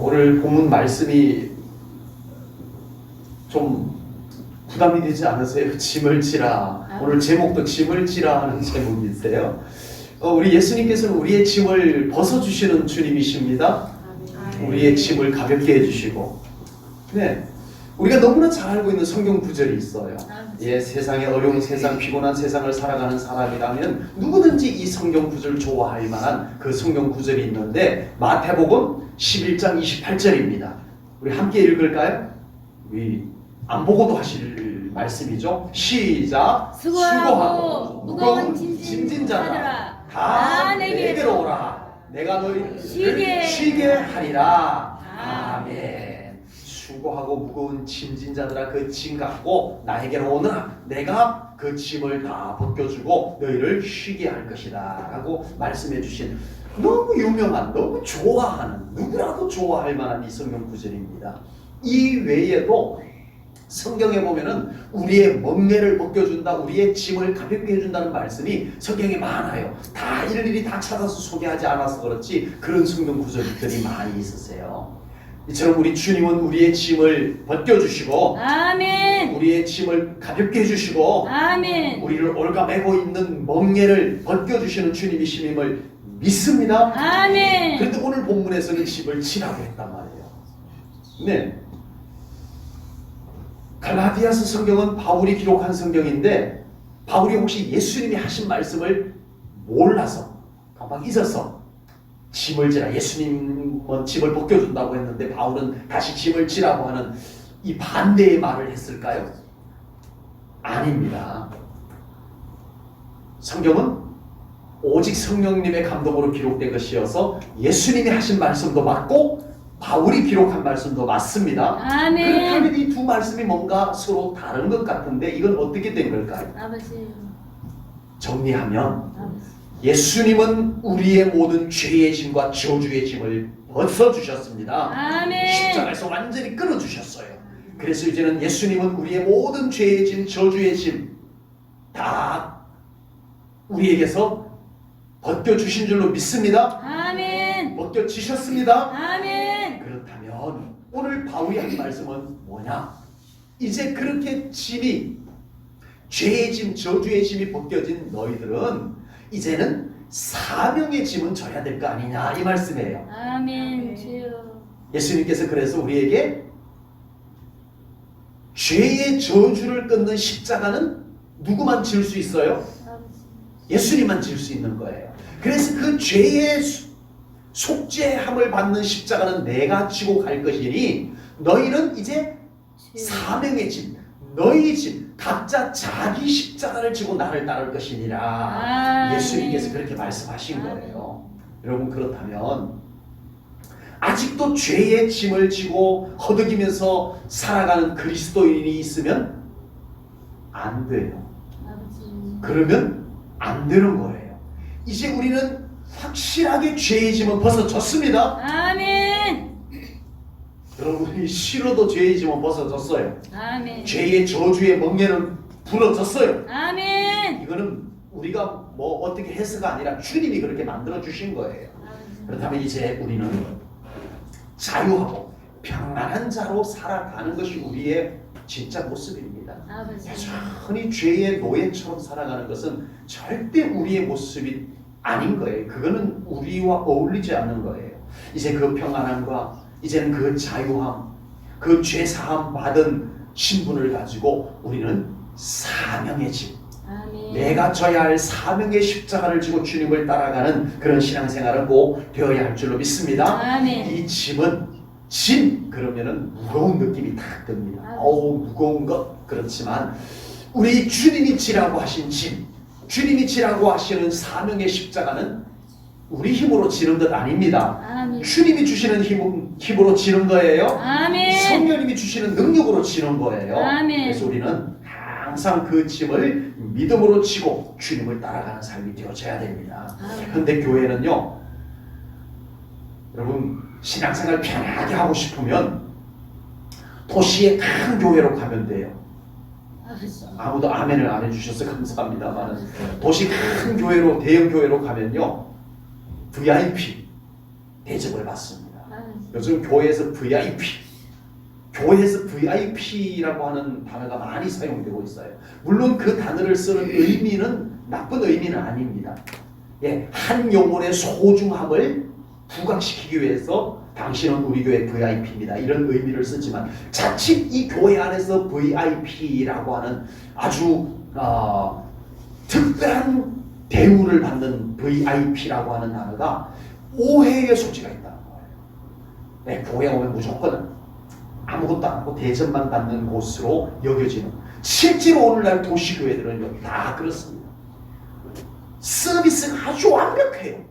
오늘 본문 말씀이 좀 부담이 되지 않으세요? 짐을 지라. 오늘 제목도 짐을 지라 하는 제목이세요. 우리 예수님께서는 우리의 짐을 벗어주시는 주님이십니다. 우리의 짐을 가볍게 해주시고, 네, 우리가 너무나 잘 알고 있는 성경 구절이 있어요. 예, 세상에 어려운 세상, 피곤한 세상을 살아가는 사람이라면 누구든지 이 성경 구절 좋아할 만한 그 성경 구절이 있는데, 마태복음 11장 28절입니다. 우리 함께 읽을까요? 우리 안 보고도 하실 말씀이죠. 시작. 수고하고 무거운 짐진 자들아 다 내게로 오라. 내가 너희를 쉬게 하리라. 아멘. 수고하고 무거운 짐진 자들아, 그 짐 갖고 나에게로 오너라. 내가 그 짐을 다 벗겨주고 너희를 쉬게 할 것이다 라고 말씀해 주신, 너무 유명한, 너무 좋아하는, 누구라도 좋아할 만한 이 성경 구절입니다. 이 외에도 성경에 보면은 우리의 멍에를 벗겨준다, 우리의 짐을 가볍게 해준다는 말씀이 성경에 많아요. 다 일일이 다 찾아서 소개하지 않아서 그렇지 그런 성경 구절들이 많이 있으세요. 이처럼 우리 주님은 우리의 짐을 벗겨주시고, 아멘. 우리의 짐을 가볍게 해주시고, 아멘. 우리를 올가매고 있는 멍에를 벗겨주시는 주님이심을 믿습니다. 아멘. 그런데 오늘 본문에서는 짐을 지라고 했단 말이에요. 네. 갈라디아서 성경은 바울이 기록한 성경인데, 바울이 혹시 예수님이 하신 말씀을 몰라서 깜빡 잊어서 짐을 지라, 예수님은 짐을 벗겨준다고 했는데 바울은 다시 짐을 지라고 하는 이 반대의 말을 했을까요? 아닙니다. 성경은 오직 성령님의 감동으로 기록된 것이어서 예수님이 하신 말씀도 맞고 바울이 기록한 말씀도 맞습니다. 아멘. 그렇다면 이 두 말씀이 뭔가 서로 다른 것 같은데 이건 어떻게 된 걸까요? 아버지. 정리하면 아버지. 예수님은 우리의 모든 죄의 짐과 저주의 짐을 벗어주셨습니다. 아멘. 십자가에서 완전히 끊어주셨어요. 그래서 이제는 예수님은 우리의 모든 죄의 짐, 저주의 짐 다 우리에게서 벗겨주신 줄로 믿습니다. 아멘. 벗겨지셨습니다. 아멘. 그렇다면 오늘 바울이 한 말씀은 뭐냐? 이제 그렇게 짐이, 죄의 짐, 저주의 짐이 벗겨진 너희들은 이제는 사명의 짐은 져야 될 거 아니냐, 이 말씀이에요. 아멘. 주여. 예수님께서 그래서 우리에게 죄의 저주를 끊는 십자가는 누구만 질 수 있어요? 예수님만 질 수 있는 거예요. 그래서 그 죄의 속죄함을 받는 십자가는 내가 지고 갈 것이니 너희는 이제 사명의 짐, 너희 짐, 각자 자기 십자가를 지고 나를 따를 것이니라. 예수님께서 그렇게 말씀하신 거예요. 여러분, 그렇다면 아직도 죄의 짐을 지고 허덕이면서 살아가는 그리스도인이 있으면 안 돼요. 그러면 안 되는 거예요. 이제 우리는 확실하게 죄의 짐은 벗어졌습니다. 아멘. 여러분이 싫어도 죄의 짐은 벗어졌어요. 아멘. 죄의 저주의 멍에는 부러졌어요. 아멘. 이거는 우리가 뭐 어떻게 해서가 아니라 주님이 그렇게 만들어 주신 거예요. 그렇다면 이제 우리는 자유하고 평안한 자로 살아가는 것이 우리의 진짜 모습입니다. 여전히 죄의 노예처럼 살아가는 것은 절대 우리의 모습이 아닌 거예요. 그거는 우리와 어울리지 않는 거예요. 이제 그 평안함과 이제는 그 자유함, 그 죄사함 받은 신분을 가지고 우리는 사명의 짐, 내가 져야 할 사명의 십자가를 지고 주님을 따라가는 그런 신앙생활은 꼭 되어야 할 줄로 믿습니다. 아멘. 이 짐은 짐 그러면은 무거운 느낌이 딱 듭니다. 어우, 무거운 것. 그렇지만 우리 주님이 지라고 하신 짐, 주님이 지라고 하시는 사명의 십자가는 우리 힘으로 지는 것 아닙니다. 아멘. 주님이 주시는 힘으로 지는 거예요. 아멘. 성령님이 주시는 능력으로 지는 거예요. 아멘. 그래서 우리는 항상 그 짐을 믿음으로 지고 주님을 따라가는 삶이 되어져야 됩니다. 그런데 교회는요, 여러분, 신앙생활 편하게 하고 싶으면 도시의 큰 교회로 가면 돼요. 아무도 아멘을 안 해주셔서 감사합니다만, 도시 큰 교회로, 대형 교회로 가면요 VIP 대접을 받습니다. 요즘 교회에서 VIP라고 하는 단어가 많이 사용되고 있어요. 물론 그 단어를 쓰는 의미는 나쁜 의미는 아닙니다. 예, 한 영혼의 소중함을 부각시키기 위해서 당신은 우리 교회 VIP입니다. 이런 의미를 쓰지만 자칫 이 교회 안에서 VIP라고 하는 아주 특별한 대우를 받는 VIP라고 하는 단어가 오해의 소지가 있다는 거예요. 네, 교회 오면 무조건 아무것도 안 하고 대접만 받는 곳으로 여겨지는, 실제로 오늘날 도시교회들은 여기 다 그렇습니다. 서비스가 아주 완벽해요.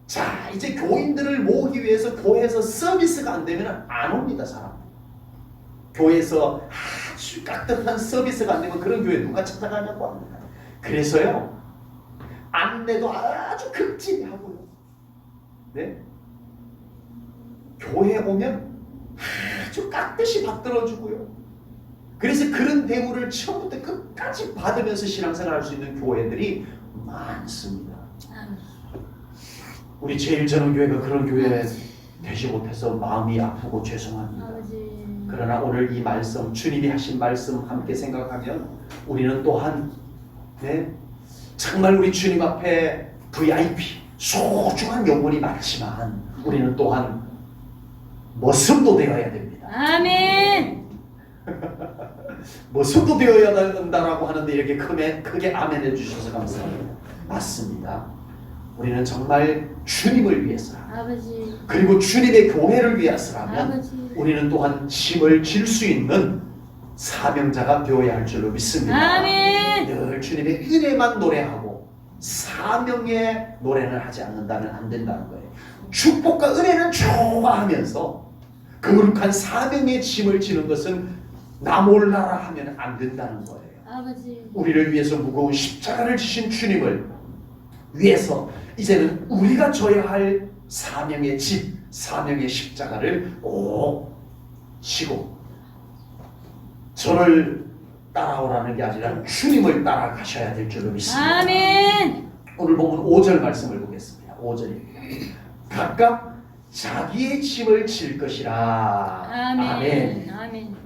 자, 이제 교인들을 모으기 위해서 교회에서 서비스가 안 되면 안 옵니다, 사람. 교회에서 아주 깍듯한 서비스가 안 되면 그런 교회 누가 찾아가냐고 합니다. 그래서요, 안내도 아주 극진히 하고요. 네? 교회 오면 아주 깍듯이 받들어주고요. 그래서 그런 대우를 처음부터 끝까지 받으면서 신앙생활 할 수 있는 교회들이 많습니다. 우리 제일전원교회가 그런 교회 되지 못해서 마음이 아프고 죄송합니다. 그러나 오늘 이 말씀, 주님이 하신 말씀 함께 생각하면 우리는 또한 정말 우리 주님 앞에 VIP, 소중한 영혼이 많지만 우리는 또한 모습도 되어야 됩니다. 아멘. 모습도 되어야 된다라고 하는데 이렇게 크게 아멘 해주셔서 감사합니다. 맞습니다. 우리는 정말 주님을 위해서라면, 아버지. 그리고 주님의 교회를 위해서라면 아버지. 우리는 또한 짐을 질 수 있는 사명자가 되어야 할 줄로 믿습니다. 아멘. 늘 주님의 은혜만 노래하고 사명의 노래는 하지 않는다면 안 된다는 거예요. 축복과 은혜는 좋아하면서 거룩한 사명의 짐을 지는 것은 나 몰라라 하면 안 된다는 거예요. 아버지. 우리를 위해서 무거운 십자가를 지신 주님을 위해서 이제는 우리가 져야 할 사명의 짐, 사명의 십자가를 꼭 지고 저를 따라오라는 게 아니라 주님을 따라가셔야 될 줄로 믿습니다. 아멘. 오늘 보면 5절 말씀을 보겠습니다. 5절입니다. 각각 자기의 짐을 질 것이라. 아멘. 아멘.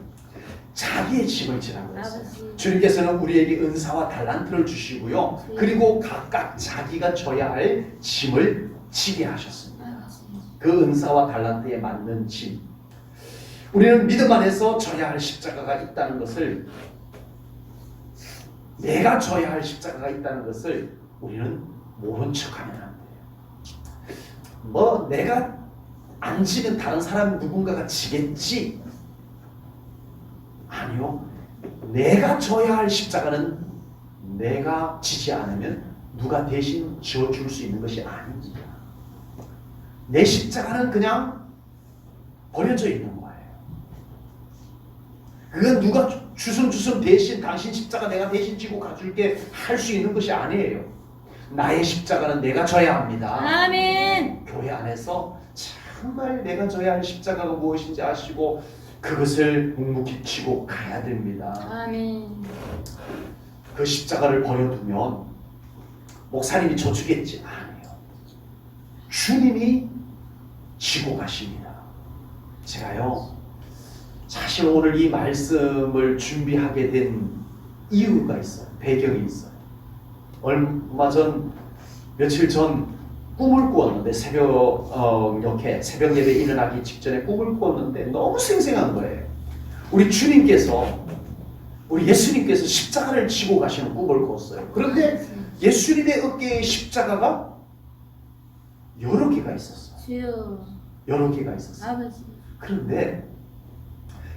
자기의 짐을 지라고 했어요. 아버지. 주님께서는 우리에게 은사와 달란트를 주시고요. 그리고 각각 자기가 져야 할 짐을 지게 하셨습니다. 아버지. 그 은사와 달란트에 맞는 짐. 우리는 믿음 안에서 져야 할 십자가가 있다는 것을, 내가 져야 할 십자가가 있다는 것을 우리는 모른 척하면 안 돼요. 뭐 내가 안 지면 다른 사람 누군가가 지겠지? 아니요. 내가 져야 할 십자가는 내가 지지 않으면 누가 대신 지어줄 수 있는 것이 아닙니다. 내 십자가는 그냥 버려져 있는 거예요. 그건 누가 주섬주섬 대신 당신 십자가 내가 대신 지고 가줄게 할 수 있는 것이 아니에요. 나의 십자가는 내가 져야 합니다. 아멘. 교회 안에서 정말 내가 져야 할 십자가가 무엇인지 아시고 그것을 묵묵히 지고 가야 됩니다. 아멘. 그 십자가를 버려두면 목사님이 져주겠지? 아니에요. 주님이 지고 가십니다. 제가요, 사실 오늘 이 말씀을 준비하게 된 이유가 있어요. 배경이 있어요. 얼마 전, 며칠 전 꿈을 꾸었는데 새벽 예배 일어나기 직전에 꿈을 꾸었는데 너무 생생한 거예요. 우리 주님께서, 우리 예수님께서 십자가를 지고 가시는 꿈을 꿨어요. 그런데 예수님의 어깨에 십자가가 여러 개가 있었어요. 주여. 여러 개가 있었어요. 아버지. 그런데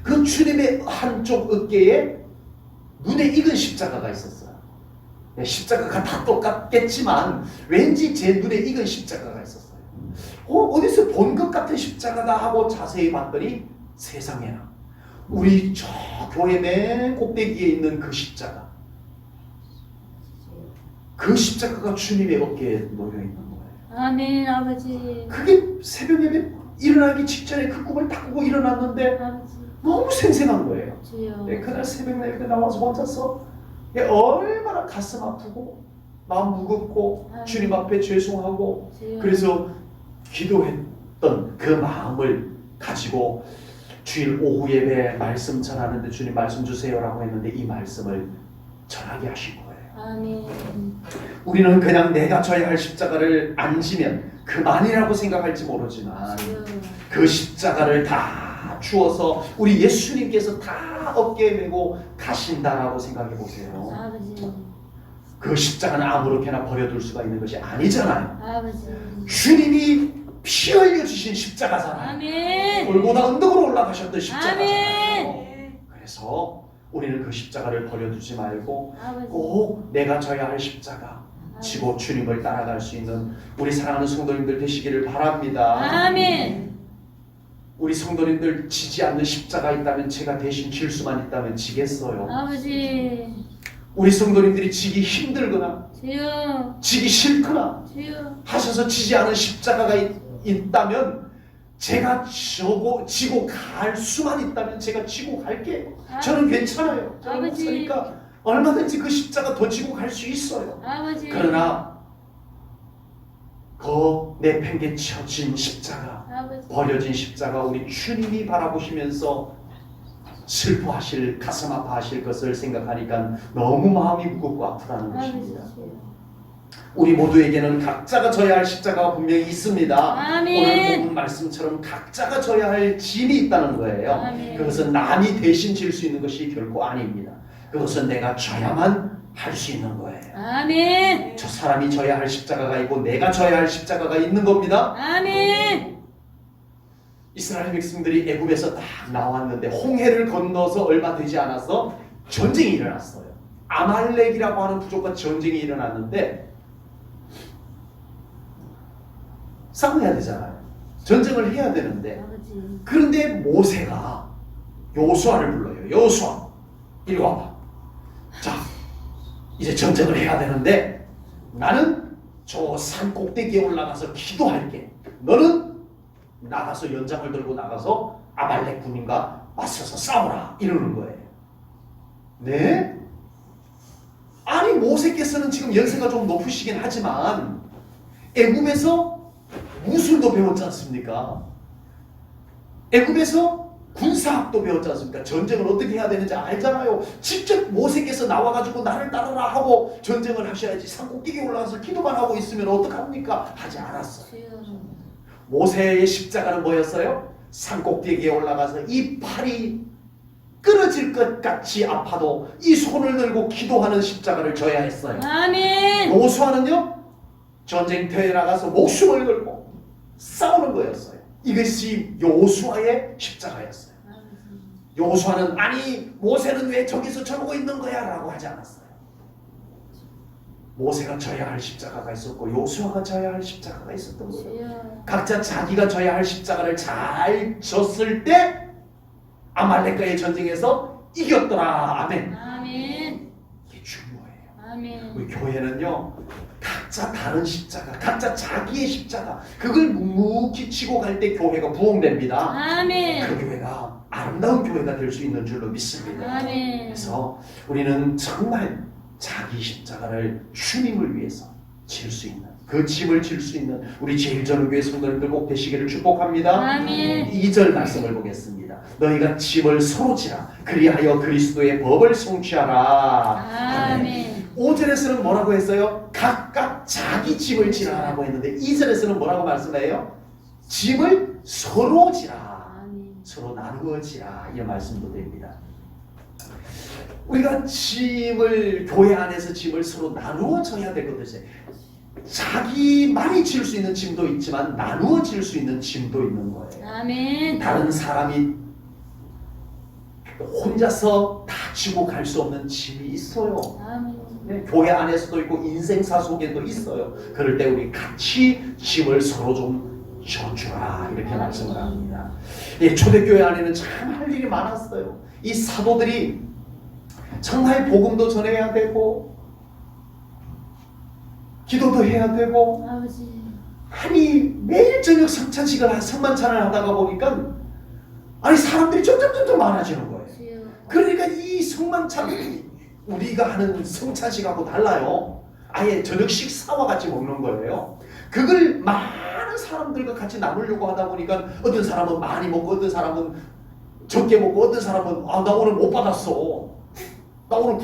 그 주님의 한쪽 어깨에 눈에 익은 십자가가 있었어요. 십자가가 다 똑같겠지만 왠지 제 눈에 익은 십자가가 있었어요. 어디서 본 것 같은 십자가다 하고 자세히 봤더니 세상에나 우리 저 교회 맨 꼭대기에 있는 그 십자가, 그 십자가가 주님의 어깨에 놓여 있는 거예요. 아멘. 아버지. 그게 새벽 예배 일어나기 직전에 그 꿈을 딱 꾸고 일어났는데 아버지. 너무 생생한 거예요. 주여. 그날 새벽 예배 나와서 혼자서 얼마나 가슴 아프고 마음 무겁고 주님 앞에 죄송하고 주여. 그래서 기도했던 그 마음을 가지고 주일 오후 예배 말씀 전하는데 주님 말씀 주세요라고 했는데 이 말씀을 전하게 하신 거예요. 아멘. 우리는 그냥 내가 져야 할 십자가를 안 지면 그만이라고 생각할지 모르지만 주여. 그 십자가를 다 주어서 우리 예수님께서 다 어깨에 메고 가신다라고 생각해 보세요. 아버지. 그 십자가는 아무렇게나 버려둘 수가 있는 것이 아니잖아요. 아버지. 주님이 피 흘려 주신 십자가잖아요. 아멘. 골고다 언덕으로 올라가셨던 십자가잖아요. 아멘. 그래서 우리는 그 십자가를 버려두지 말고 아버지. 꼭 내가 져야 할 십자가 지고 주님을 따라갈 수 있는 우리 사랑하는 성도님들 되시기를 바랍니다. 아멘. 우리 성도님들 지지 않는 십자가 있다면 제가 대신 질 수만 있다면 지겠어요. 아버지. 우리 성도님들이 지기 힘들거나 주여. 지기 싫거나 주여. 하셔서 지지 않은 십자가가 있다면 제가 지고 갈 수만 있다면 제가 지고 갈게요. 저는 괜찮아요. 저는 아버지. 목사니까 얼마든지 그 십자가 더 지고 갈 수 있어요. 아버지. 그러나 그 내팽개쳐진 십자가, 아버지. 버려진 십자가 우리 주님이 바라보시면서 슬퍼하실, 가슴 아파하실 것을 생각하니까 너무 마음이 무겁고 아프다는 것입니다. 우리 모두에게는 각자가 져야 할 십자가가 분명히 있습니다. 아멘. 오늘 본문 말씀처럼 각자가 져야 할 짐이 있다는 거예요. 아멘. 그것은 남이 대신 질 수 있는 것이 결코 아닙니다. 그것은 내가 져야만 할 수 있는 거예요. 아멘. 저 사람이 져야 할 십자가가 있고 내가 져야 할 십자가가 있는 겁니다. 아멘. 이스라엘 백성들이 애굽에서 딱 나왔는데 홍해를 건너서 얼마 되지 않아서 전쟁이 일어났어요. 아말렉이라고 하는 부족과 전쟁이 일어났는데 싸워야 되잖아요. 전쟁을 해야 되는데 아버지. 그런데 모세가 여호수아를 불러요. 여호수아 이리 와봐. 자 이제 전쟁을 해야 되는데 나는 저 산 꼭대기에 올라가서 기도할게. 너는 나가서 연장을 들고 나가서 아말렉 군인과 맞서서 싸우라 이러는 거예요. 네? 아니 모세께서는 지금 연세가 좀 높으시긴 하지만 애굽에서 무술도 배웠지 않습니까? 애굽에서 군사학도 배웠지 않습니까? 전쟁을 어떻게 해야 되는지 알잖아요. 직접 모세께서 나와가지고 나를 따르라 하고 전쟁을 하셔야지. 산꼭대기에 올라가서 기도만 하고 있으면 어떡합니까? 하지 않았어요. 주여. 모세의 십자가는 뭐였어요? 산꼭대기에 올라가서 이 팔이 끊어질 것 같이 아파도 이 손을 들고 기도하는 십자가를 져야 했어요. 아멘. 여호수아는요 전쟁터에 나가서 목숨을 걸고 싸우는 거였어요. 이것이 여호수아의 십자가였어요. 여호수아는 아니 모세는 왜 저기서 저러고 있는 거야 라고 하지 않았어요. 모세가 져야 할 십자가가 있었고 여호수아가 져야 할 십자가가 있었던 거예요. 주여. 각자 자기가 져야 할 십자가를 잘 졌을 때 아말렉과의 전쟁에서 이겼더라. 아멘. 아멘. 이게 중요해요. 아멘. 우리 교회는요 각자 다른 십자가, 각자 자기의 십자가 그걸 묵묵히 치고 갈 때 교회가 부흥됩니다. 아멘. 그 교회가 아름다운 교회가 될 수 있는 줄로 믿습니다. 아멘. 그래서 우리는 정말 자기 십자가를 주님을 위해서 질 수 있는 그 짐을 질 수 있는 우리 제일전교회 성도님들 꼭 되시기를 축복합니다. 아멘. 2절 말씀을 보겠습니다. 너희가 짐을 서로 지라 그리하여 그리스도의 법을 성취하라. 아멘. 5절에서는 뭐라고 했어요? 각각 자기 짐을 지라라고 했는데 2절에서는 뭐라고 말씀해요? 짐을 서로 지라. 아멘. 서로 나누어 지라. 이런 말씀도 됩니다. 우리가 짐을 교회 안에서 짐을 서로 나누어 져야 되거든요. 자기만이 질 수 있는 짐도 있지만 나누어 질 수 있는 짐도 있는 거예요. 아멘. 다른 사람이 혼자서 다 지고 갈 수 없는 짐이 있어요. 아멘. 네, 교회 안에서도 있고 인생사 속에도 있어요. 그럴 때 우리 같이 짐을 서로 좀 져주라 이렇게 말씀을 합니다. 예, 초대교회 안에는 참 할 일이 많았어요. 이 사도들이 정말 복음도 전해야 되고 기도도 해야 되고 아버지. 아니 매일 저녁 성만찬을 하다가 보니까 아니 사람들이 점점 많아지는 거예요. 주여. 그러니까 이 성만찬 우리가 하는 성찬식하고 달라요. 아예 저녁 식사와 같이 먹는 거예요. 그걸 많은 다른 사람들과 같이 나누려고 하다 보니까 어떤 사람은 많이 먹고 어떤 사람은 적게 먹고 어떤 사람은 나 오늘 못 받았어. 나 오늘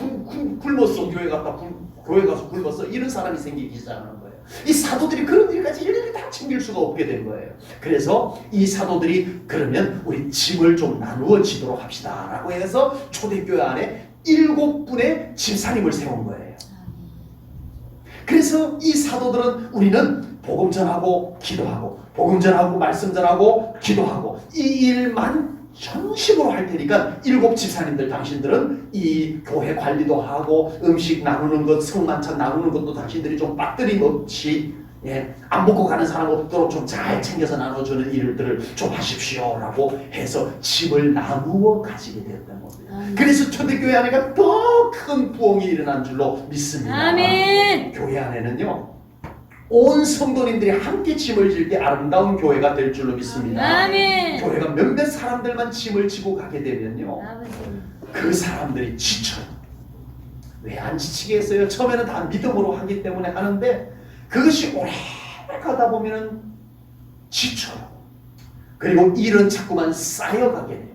굶었어. 교회 가서 굶었어. 이런 사람이 생기기 시작하는 거예요. 이 사도들이 그런 일까지 일일이 다 챙길 수가 없게 된 거예요. 그래서 이 사도들이 그러면 우리 짐을 좀 나누어지도록 합시다 라고 해서 초대교회 안에 7분의 집사님을 세운 거예요. 그래서 이 사도들은 우리는 복음 전하고 기도하고 복음 전하고 말씀 전하고 기도하고 이 일만 전심으로 할 테니까 7 집사님들 당신들은 이 교회 관리도 하고 음식 나누는 것, 성만찬 나누는 것도 당신들이 좀 빠뜨림 없이 안 먹고 가는 사람 없도록 좀 잘 챙겨서 나눠주는 일들을 좀 하십시오 라고 해서 짐을 나누어 가지게 되었던 겁니다. 그래서 초대교회 안에가 더 큰 부흥이 일어난 줄로 믿습니다. 아멘. 교회 안에는요 온 성도님들이 함께 짐을 질 때 아름다운 교회가 될 줄로 믿습니다. 아멘. 교회가 몇몇 사람들만 짐을 지고 가게 되면요 그 사람들이 지쳐요. 왜 안 지치게 했어요? 처음에는 다 믿음으로 하기 때문에 하는데 그것이 오래 가다 보면은 지쳐요. 그리고 일은 자꾸만 쌓여가게 돼요.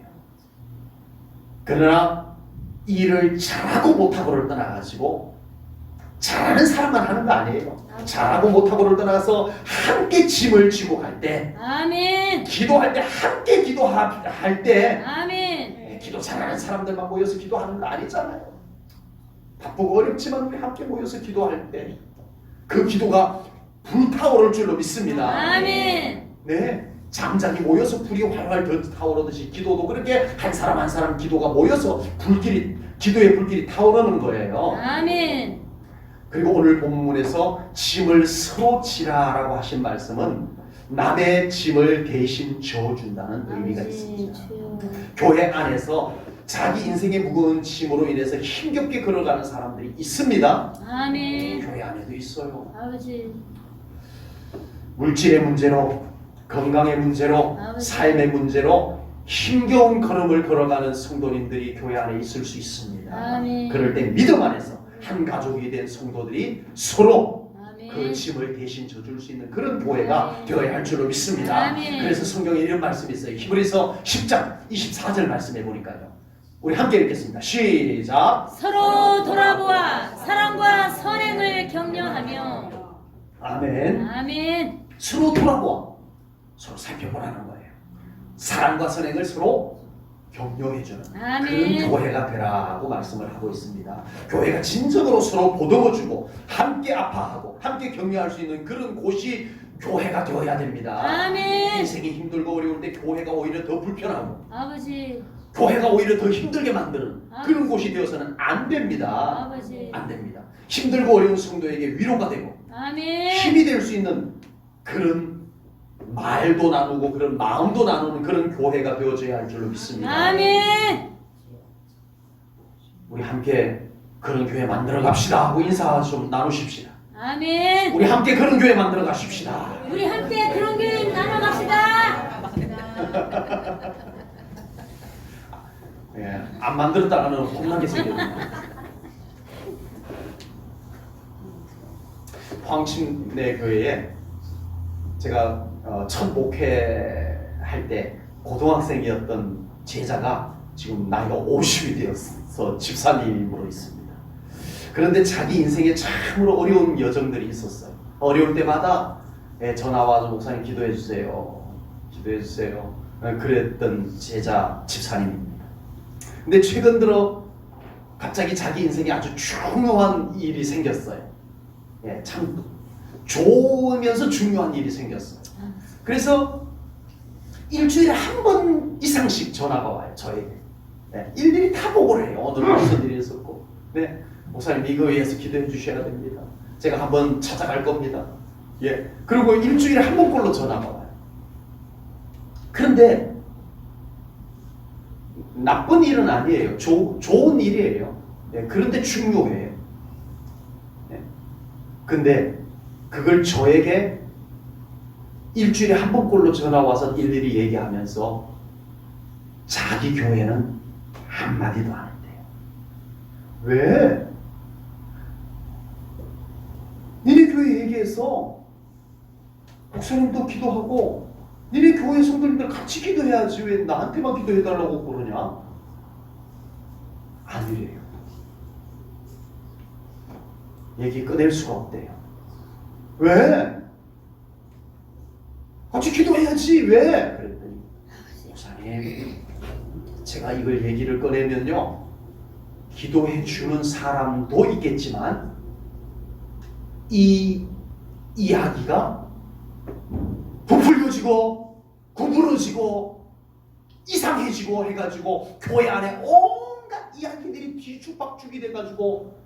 그러나 일을 잘하고 못하고를 떠나가지고 잘하는 사람만 하는 거 아니에요. 잘하고 못하고를 떠나서 함께 짐을 지고 갈 때, 아멘. 기도할 때 함께 기도할 때, 아멘. 기도 잘하는 사람들만 모여서 기도하는 거 아니잖아요. 바쁘고 어렵지만 우리 함께 모여서 기도할 때 그 기도가 불타오를 줄로 믿습니다. 아멘. 네, 잠자기 모여서 불이 활활 타오르듯이 기도도 그렇게 한 사람 한 사람 기도가 모여서 기도의 불길이 타오르는 거예요. 아멘. 그리고 오늘 본문에서 짐을 서로 지라라고 하신 말씀은 남의 짐을 대신 져준다는 의미가 있습니다. 교회 안에서 자기 인생의 무거운 짐으로 인해서 힘겹게 걸어가는 사람들이 있습니다. 아멘. 교회 안에도 있어요. 아버지. 물질의 문제로, 건강의 문제로, 삶의 문제로 힘겨운 걸음을 걸어가는 성도님들이 교회 안에 있을 수 있습니다. 아멘. 그럴 때 믿음 안에서 한 가족이 된 성도들이 서로 아멘. 그 짐을 대신 져줄 수 있는 그런 교회가 되어야 할 줄로 믿습니다. 아멘. 그래서 성경에 이런 말씀이 있어요. 히브리서 10장 24절 말씀해 보니까요. 우리 함께 읽겠습니다. 시작. 서로 돌아보아 사랑과 선행을 격려하며. 아멘. 아멘. 서로 돌아보아 서로 살펴보라는 거예요. 사랑과 선행을 서로 격려해주는 아멘. 그런 교회가 되라고 말씀을 하고 있습니다. 교회가 진정으로 서로 보듬어주고 함께 아파하고 함께 격려할 수 있는 그런 곳이 교회가 되어야 됩니다. 아멘. 인생이 힘들고 어려울 때 교회가 오히려 더 불편하고 아버지. 교회가 오히려 더 힘들게 만드는 아버지. 그런 곳이 되어서는 안 됩니다. 아버지. 안 됩니다. 힘들고 어려운 성도에게 위로가 되고 아멘. 힘이 될 수 있는 그런 말도 나누고 그런 마음도 나누는 그런 교회가 되어져야 할 줄로 믿습니다. 아멘. 우리 함께 그런 교회 만들어 갑시다 하고 인사 좀 나누십시다. 아멘. 우리 함께 그런 교회 만들어 가십시다. 우리 함께 그런 교회 나눠갑시다. 예, 안 만들었다가는 혼나게 생겼네요. 황침내 교회에 제가 첫 목회할 때 고등학생이었던 제자가 지금 나이가 50이 되어서 집사님으로 있습니다. 그런데 자기 인생에 참으로 어려운 여정들이 있었어요. 어려울 때마다 전화 와서 목사님 기도해 주세요. 기도해 주세요. 그랬던 제자 집사님입니다. 근데 최근 들어 갑자기 자기 인생에 아주 중요한 일이 생겼어요. 참 좋으면서 중요한 일이 생겼어요. 그래서 일주일에 한 번 이상씩 전화가 와요, 저에게. 일일이 다 보고를 해요. 오늘은 무슨 일이 있었고. 네, 목사님 이거에 의해서 기도해 주셔야 됩니다. 제가 한번 찾아갈 겁니다. 예. 그리고 일주일에 한 번꼴로 전화가 와요. 그런데 나쁜 일은 아니에요. 좋은 일이에요. 그런데 중요해요. 근데 그걸 저에게 일주일에 한 번꼴로 전화 와서 일일이 얘기하면서 자기 교회는 한마디도 안 했대요. 왜? 니네 교회 얘기해서 목사님도 기도하고 니네 교회 성도님들 같이 기도해야지 왜 나한테만 기도해달라고 그러냐? 아니래요. 얘기 꺼낼 수가 없대요. 왜? 같이 기도해야지 왜? 그랬더니 목사님 제가 이걸 얘기를 꺼내면요 기도해 주는 사람도 있겠지만 이 이야기가 부풀려지고 구부러지고 이상해지고 해가지고 교회 안에 온갖 이야기들이 뒤죽박죽이 돼가지고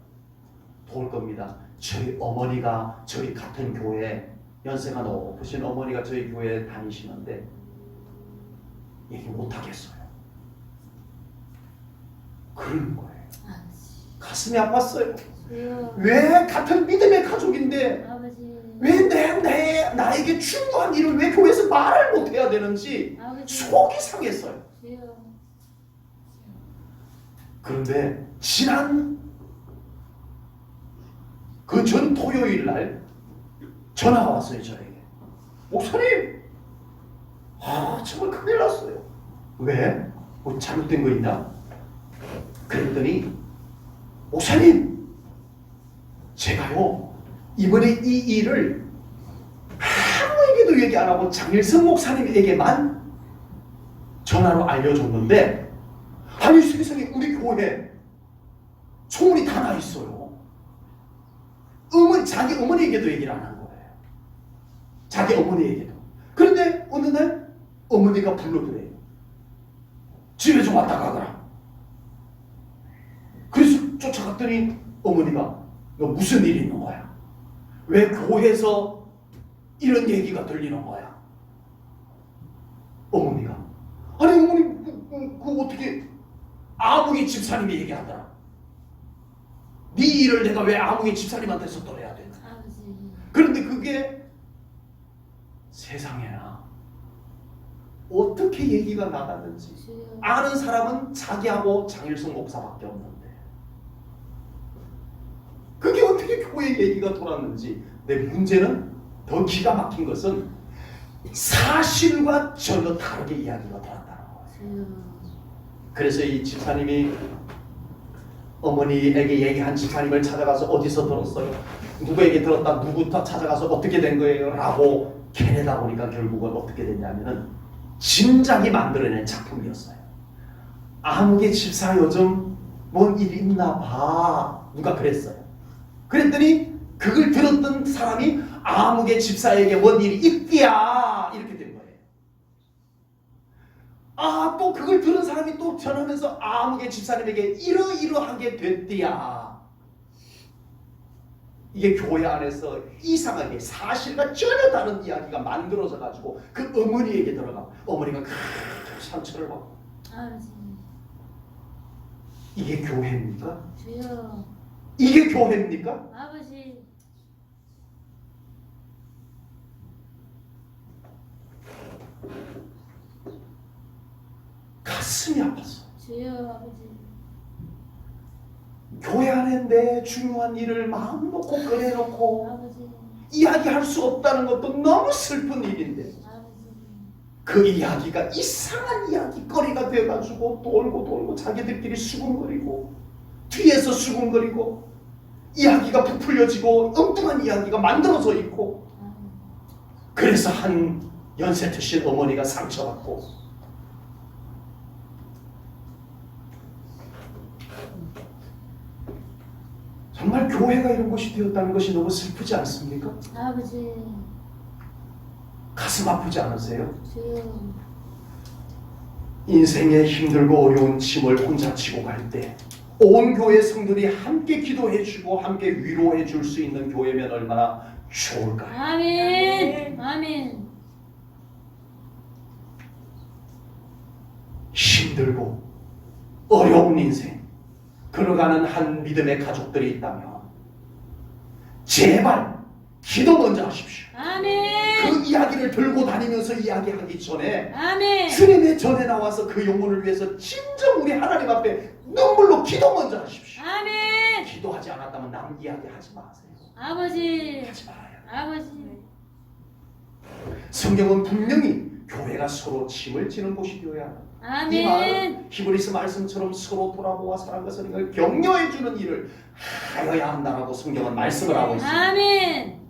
도울 겁니다. 저희 어머니가 저희 같은 교회 연세가 높으신 어머니가 저희 교회에 다니시는데 얘기 못하겠어요. 그러는 거예요. 가슴이 아팠어요. 주여. 왜 같은 믿음의 가족인데 아버지. 왜 나에게 중요한 일을 왜 교회에서 말을 못해야 되는지 아버지. 속이 상했어요. 주여. 그런데 지난 그 전 토요일 날 전화가 왔어요. 저에게. 목사님 정말 큰일 났어요. 왜? 뭐 잘못된 거 있나? 그랬더니 목사님 제가요 이번에 이 일을 아무에게도 얘기 안 하고 장일성 목사님에게만 전화로 알려줬는데 아니 세상에 우리 교회 소문이 다 나 있어요. 자기 어머니에게도 얘기를 안 한 거예요. 자기 어머니에게도. 그런데 어느 날 어머니가 불러드래요. 집에 좀 왔다 가거라. 그래서 쫓아갔더니 어머니가 너 무슨 일이 있는 거야? 왜 교회에서 이런 얘기가 들리는 거야? 어머니가 아니 어머니 그 어떻게 아무개 집사님이 얘기하더라. 네 일을 내가 왜 아무개 집사님한테서 떠내야 되나? 아버지. 그런데 그게 세상에나 어떻게 얘기가 나갔는지 주여. 아는 사람은 자기하고 장일성 목사밖에 없는데 그게 어떻게 교회 얘기가 돌았는지. 내 문제는 더 기가 막힌 것은 사실과 전혀 다르게 이야기가 돌았다는 거예요. 주여. 그래서 이 집사님이 어머니에게 얘기한 집사님을 찾아가서 어디서 들었어요? 누구에게 들었다? 누구부터 찾아가서 어떻게 된 거예요? 라고 캐내다 보니까 결국은 어떻게 됐냐면은 짐작이 만들어낸 작품이었어요. 아무개 집사 요즘 뭔 일 있나 봐. 누가 그랬어요. 그랬더니 그걸 들었던 사람이 아무개 집사에게 뭔 일이 있디야 이렇게 된 거예요. 또 그걸 들은 사람이 또 전하면서 아무개 집사님에게 이러이러하게 됐디야. 이게 교회 안에서 이상하게 사실과 전혀 다른 이야기가 만들어져 가지고 그 어머니에게 들어가 어머니가 큰 상처를 받고. 아버지. 이게 교회입니까? 주여. 이게 교회입니까? 아버지. 가슴이 아팠어. 주여. 아버지. 교회 안에 내 중요한 일을 마음 놓고 꺼내놓고 아버지. 이야기할 수 없다는 것도 너무 슬픈 일인데 아버지. 그 이야기가 이상한 이야기거리가 돼가지고 돌고 자기들끼리 수군거리고 뒤에서 수군거리고 이야기가 부풀려지고 엉뚱한 이야기가 만들어져 있고 그래서 한 연세 드신 어머니가 상처받고 정말 교회가 이런 곳이 되었다는 것이 너무 슬프지 않습니까? 아버지. 가슴 아프지 않으세요? 주여. 인생의 힘들고 어려운 짐을 혼자 지고 갈 때 온 교회 성들이 함께 기도해 주고 함께 위로해 줄 수 있는 교회면 얼마나 좋을까요? 아멘. 아멘. 힘들고 어려운 인생 걸어가는 한 믿음의 가족들이 있다면 제발 기도 먼저 하십시오. 아멘. 그 이야기를 들고 다니면서 이야기하기 전에 아멘. 주님의 전에 나와서 그 영혼을 위해서 진정 우리 하나님 앞에 눈물로 기도 먼저 하십시오. 아멘. 기도하지 않았다면 남 이야기 하지 마세요. 아버지. 하지 말아요. 아버지. 성경은 분명히 교회가 서로 힘을 지는 곳이 되어야 한다. 이 말은 아멘. 히브리서 말씀처럼 서로 돌아보아 사랑과 선을 격려해 주는 일을 하여야 한다라고 성경은 말씀을 하고 있습니다. 아멘.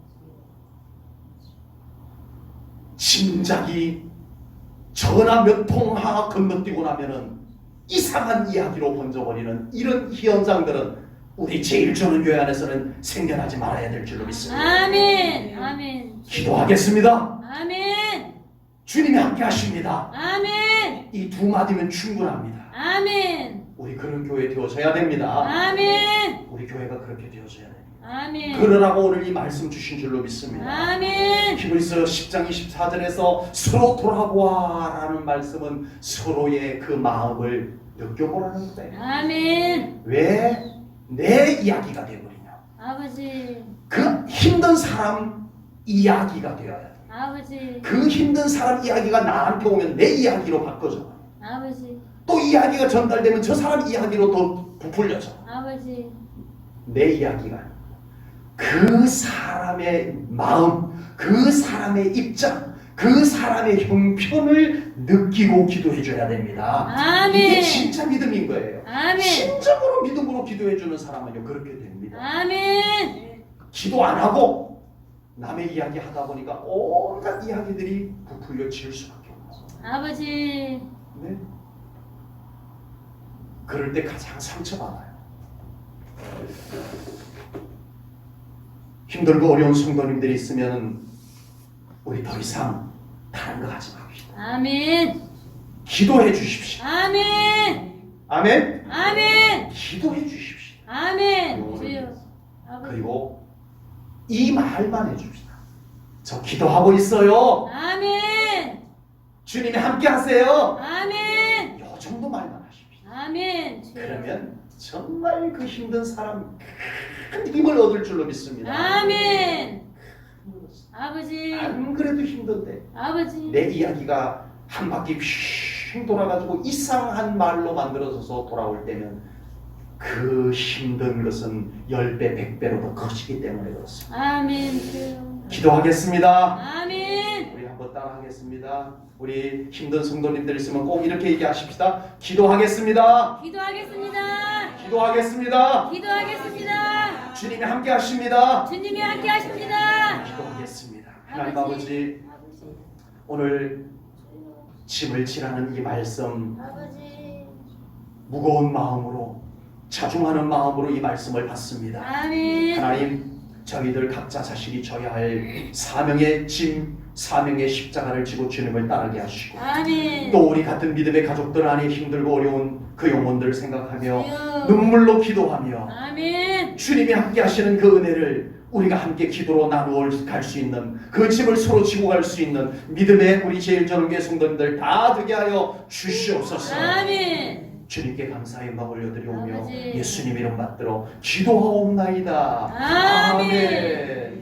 짐작이 전화 몇 통 하나 건너뛰고 나면은 이상한 이야기로 번져버리는 이런 현상들은 우리 제일 좋은 교회 안에서는 생겨나지 말아야 될 줄로 믿습니다. 아멘. 아멘. 기도하겠습니다. 아멘. 주님이 함께 하십니다. 아멘. 이 두 마디면 충분합니다. 아멘. 우리 그런 교회 되어져야 됩니다. 아멘. 우리 교회가 그렇게 되어져야 됩니다. 아멘. 그러라고 오늘 이 말씀 주신 줄로 믿습니다. 아멘. 히브리서 10장 24절에서 서로 돌아보아라는 말씀은 서로의 그 마음을 느껴보라는 거예요. 아멘. 왜 내 이야기가 되어버리냐? 아버지. 그 힘든 사람 이야기가 되어야 돼. 아버지. 그 힘든 사람 이야기가 나한테 오면 내 이야기로 바꿔져. 아버지. 또 이야기가 전달되면 저 사람 이야기로 더 부풀려져. 아버지. 내 이야기가 아니고 그 사람의 마음, 그 사람의 입장, 그 사람의 형편을 느끼고 기도해 줘야 됩니다. 아멘. 이게 진짜 믿음인 거예요. 아멘. 진정으로 믿음으로 기도해 주는 사람은요 그렇게 됩니다. 아멘. 기도 안 하고 남의 이야기 하다 보니까 온갖 이야기들이 부풀려질 수밖에 없어요. 아버지. 네? 그럴 때 가장 상처받아요. 힘들고 어려운 성도님들이 있으면 우리 더 이상 다른 거 하지 맙시다. 아멘. 기도해 주십시오. 아멘. 아멘. 아멘. 기도해 주십시오. 아멘. 주여. 아버지. 그리고 이 말만 해줍시다. 저 기도하고 있어요. 아멘. 주님이 함께 하세요. 아멘. 이 정도 말만 하십시오. 아멘. 주여. 그러면 정말 그 힘든 사람 큰 힘을 얻을 줄로 믿습니다. 아멘. 아버지. 안 그래도 힘든데 아버지. 내 이야기가 한 바퀴 휙 돌아가지고 이상한 말로 만들어져서 돌아올 때면 그 힘든 것은 10배, 100배로 더 커지기 때문에 그렇습니다. 아멘. 주여. 기도하겠습니다. 아멘. 우리 한번 따라하겠습니다. 우리 힘든 성도님들 있으면 꼭 이렇게 얘기하십시다. 기도하겠습니다. 기도하겠습니다. 기도하겠습니다. 기도하겠습니다. 주님이 함께 하십니다. 주님이 함께 하십니다. 기도하겠습니다. 하나님 아버지, 오늘 짐을 지라는 이 말씀 아버지. 무거운 마음으로 자중하는 마음으로 이 말씀을 받습니다. 아멘. 하나님, 저희들 각자 자신이 져야 할 사명의 짐, 사명의 십자가를 지고 주님을 따르게 하시고 아멘. 또 우리 같은 믿음의 가족들 안에 힘들고 어려운 그 영혼들을 생각하며 주여. 눈물로 기도하며 아멘. 주님이 함께 하시는 그 은혜를 우리가 함께 기도로 나누어 갈 수 있는 그 짐을 서로 지고 갈 수 있는 믿음의 우리 제일전교회 성도님들 다 되게 하여 주시옵소서. 아멘. 주님께 감사의 영광 올려드리오며 아버지. 예수님 이름 받들어 기도하옵나이다. 아멘. 아멘.